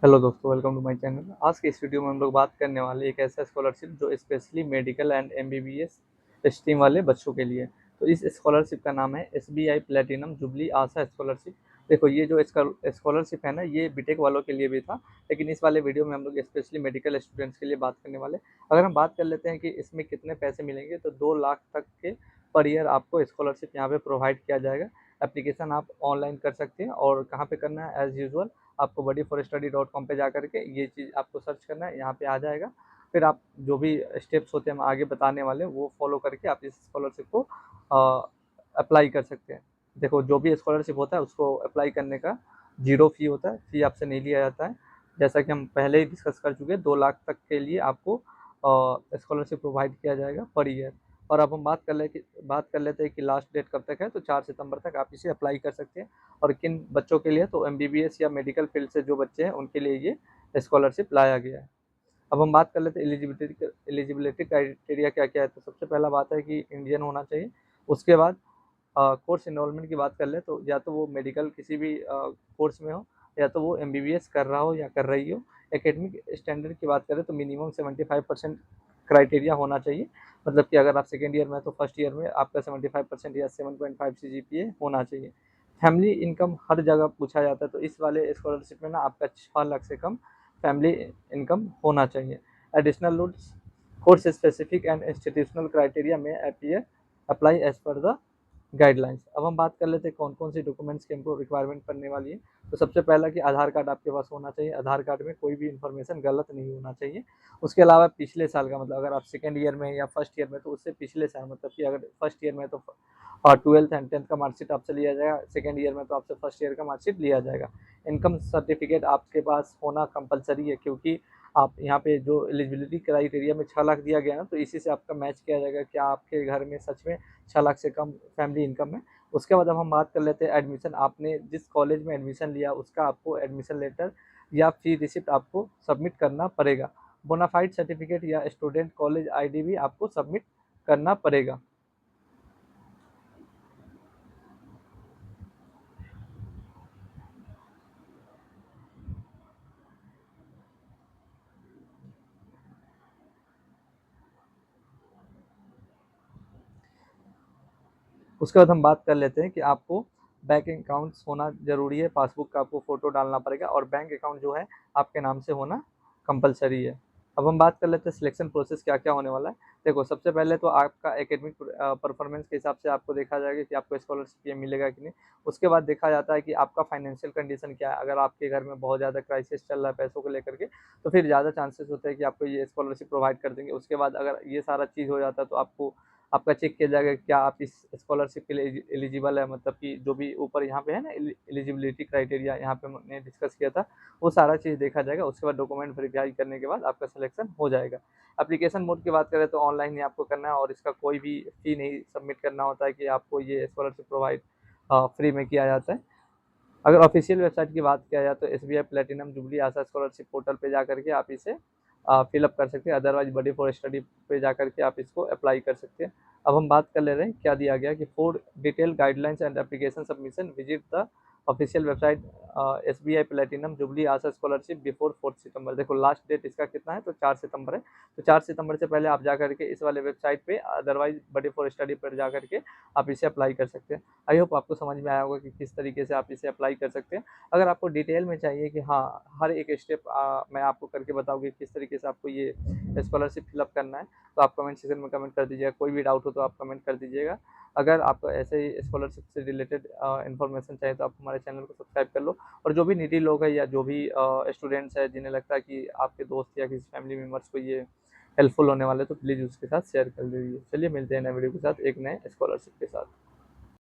Hello दोस्तों, welcome to my channel. आज के इस वीडियो में हम लोग बात करने वाले एक ऐसा स्कॉलरशिप जो specially medical and MBBS stream वाले बच्चों के लिए। तो इस स्कॉलरशिप का नाम है SBI platinum jubilee Asha scholarship. देखो, ये जो स्कॉलरशिप है ना, ये बीटेक वालों के लिए भी था, लेकिन इस वाले वीडियो में हम लोग स्पेशली मेडिकल स्टूडेंट्स के लिए बात करने वाले। अगर हम बात कर लेते हैं कि इसमें कितने पैसे मिलेंगे, तो 2 लाख तक के पर ईयर आपको स्कॉलरशिप यहाँ पे प्रोवाइड किया जाएगा। एप्लीकेशन आप ऑनलाइन कर सकते हैं, और कहाँ पे करना है, एज यूजल आपको buddyforstudy.com पे जा करके ये चीज़ आपको सर्च करना है, यहाँ पे आ जाएगा। फिर आप जो भी स्टेप्स होते हैं हम आगे बताने वाले हैं, वो फॉलो करके आप इस स्कॉलरशिप को अप्लाई कर सकते हैं। देखो, जो भी स्कॉलरशिप होता है उसको अप्लाई करने का जीरो फी होता है, फी आपसे नहीं लिया जाता है। जैसा कि हम पहले ही डिस्कस कर चुके हैं, 2 लाख तक के लिए आपको स्कॉलरशिप प्रोवाइड किया जाएगा पर ईयर। और अब हम बात कर लेते हैं कि लास्ट डेट कब तक है, तो 4 सितंबर तक आप इसे अप्लाई कर सकते हैं। और किन बच्चों के लिए, तो एमबीबीएस या मेडिकल फील्ड से जो बच्चे हैं उनके लिए ये स्कॉलरशिप लाया गया है। अब हम बात कर लेते हैं एलिजिबिलिटी क्राइटेरिया क्या क्या है। तो सबसे पहला बात है कि इंडियन होना चाहिए। उसके बाद कोर्स इनरोलमेंट की बात कर ले, तो या तो वो मेडिकल किसी भी कोर्स में हो, या तो वो एमबीबीएस कर रहा हो या कर रही हो। एकेडमिक स्टैंडर्ड की बात करें तो मिनिमम 75% क्राइटेरिया होना चाहिए। मतलब कि अगर आप सेकेंड ईयर में, तो फर्स्ट ईयर में आपका 75% या 7.5 CGPA होना चाहिए। फैमिली इनकम हर जगह पूछा जाता है, तो इस वाले स्कॉलरशिप में ना आपका 6 लाख से कम फैमिली इनकम होना चाहिए। Additional rules, course specific and institutional criteria में apply as per the guidelines. अब हम बात कर लेते हैं कौन कौन सी डॉक्यूमेंट्स की हमको रिक्वायरमेंट पड़ने वाली है। तो सबसे पहला कि आधार कार्ड आपके पास होना चाहिए। आधार कार्ड में कोई भी इन्फॉर्मेशन गलत नहीं होना चाहिए। उसके अलावा पिछले साल का, मतलब अगर आप सेकेंड ईयर में या फर्स्ट ईयर में, तो उससे पिछले साल, मतलब कि अगर फर्स्ट ईयर में तो और 12th एंड 10th का मार्कशीट आपसे लिया जाएगा। सेकेंड ईयर में तो आपसे फर्स्ट ईयर का मार्कशीट लिया जाएगा। इनकम सर्टिफिकेट आपके पास होना कंपलसरी है, क्योंकि आप यहाँ पे जो एलिजिबिलिटी क्राइटेरिया में 6 लाख दिया गया ना, तो इसी से आपका मैच किया जाएगा क्या आपके घर में सच में 6 लाख से कम फैमिली इनकम है। उसके बाद अब हम बात कर लेते हैं एडमिशन। आपने जिस कॉलेज में एडमिशन लिया उसका आपको एडमिशन लेटर या फी रिसिप्ट आपको सबमिट करना पड़ेगा। बोनाफाइड सर्टिफिकेट या स्टूडेंट कॉलेज आईडी भी आपको सबमिट करना पड़ेगा। उसके बाद हम बात कर लेते हैं कि आपको बैंक अकाउंट्स होना ज़रूरी है। पासबुक का आपको फ़ोटो डालना पड़ेगा, और बैंक अकाउंट जो है आपके नाम से होना कंपलसरी है। अब हम बात कर लेते हैं सिलेक्शन प्रोसेस क्या क्या होने वाला है। देखो, सबसे पहले तो आपका एकेडमिक परफॉर्मेंस के हिसाब से आपको देखा जाएगा कि आपको स्कॉलरशिप ये मिलेगा कि नहीं। उसके बाद देखा जाता है कि आपका फाइनेंशियल कंडीशन क्या है। अगर आपके घर में बहुत ज़्यादा क्राइसिस चल रहा है पैसों को लेकर के, तो फिर ज़्यादा चांसेस होते हैं कि आपको ये स्कॉलरशिप प्रोवाइड कर देंगे। उसके बाद अगर ये सारा चीज़ हो जाता है, तो आपको आपका चेक किया जाएगा कि क्या आप इस स्कॉलरशिप के लिए एलिजिबल है। मतलब कि जो भी ऊपर यहाँ पे है ना, एलिजिबिलिटी क्राइटेरिया यहाँ पे हमने डिस्कस किया था, वो सारा चीज़ देखा जाएगा। उसके बाद डॉक्यूमेंट वेरीफाई करने के बाद आपका सिलेक्शन हो जाएगा। एप्लीकेशन मोड की बात करें तो ऑनलाइन ही आपको करना है, और इसका कोई भी फी नहीं सबमिट करना होता है कि आपको ये स्कॉलरशिप प्रोवाइड फ्री में किया जाता है। अगर ऑफिशियल वेबसाइट की बात किया जाए तो SBI platinum jubilee Asha scholarship portal पे जा करके आप इसे फिलअप कर सकते हैं। अदरवाइज बडी फॉर स्टडी पे जा करके आप इसको अप्लाई कर सकते हैं। अब हम बात कर ले रहे हैं क्या दिया गया कि for detail guidelines and application submission visit the official website S B I platinum jubilee Asha scholarship before 4 September. देखो, लास्ट डेट इसका कितना है, तो 4 सितंबर है। तो 4 सितंबर से पहले आप जा करके इस वाले वेबसाइट पे, अदरवाइज बडी फॉर स्टडी पर जा करके आप इसे अप्लाई कर सकते हैं। आई होप आपको समझ में आया होगा कि किस तरीके से आप इसे अप्लाई कर सकते हैं। अगर आपको डिटेल में चाहिए कि हाँ, हर एक स्टेप मैं आपको करके बताऊँगी किस तरीके से आपको ये स्कॉलरशिप फिलअप करना है, तो आप कमेंट सेक्शन में कमेंट कर दीजिएगा। कोई भी डाउट हो तो आप कमेंट कर दीजिएगा। अगर आपको ऐसे ही स्कॉलरशिप से रिलेटेड इन्फॉर्मेशन चाहिए, तो आप हमारे चैनल को सब्सक्राइब कर लो। और जो भी निडी लोग हैं, या जो भी स्टूडेंट्स हैं जिन्हें लगता है कि आपके दोस्त या किसी फैमिली मेम्बर्स को ये हेल्पफुल होने वाले, तो प्लीज़ उसके साथ शेयर कर दीजिए। चलिए, मिलते हैं नए वीडियो के साथ एक नए स्कॉलरशिप के साथ।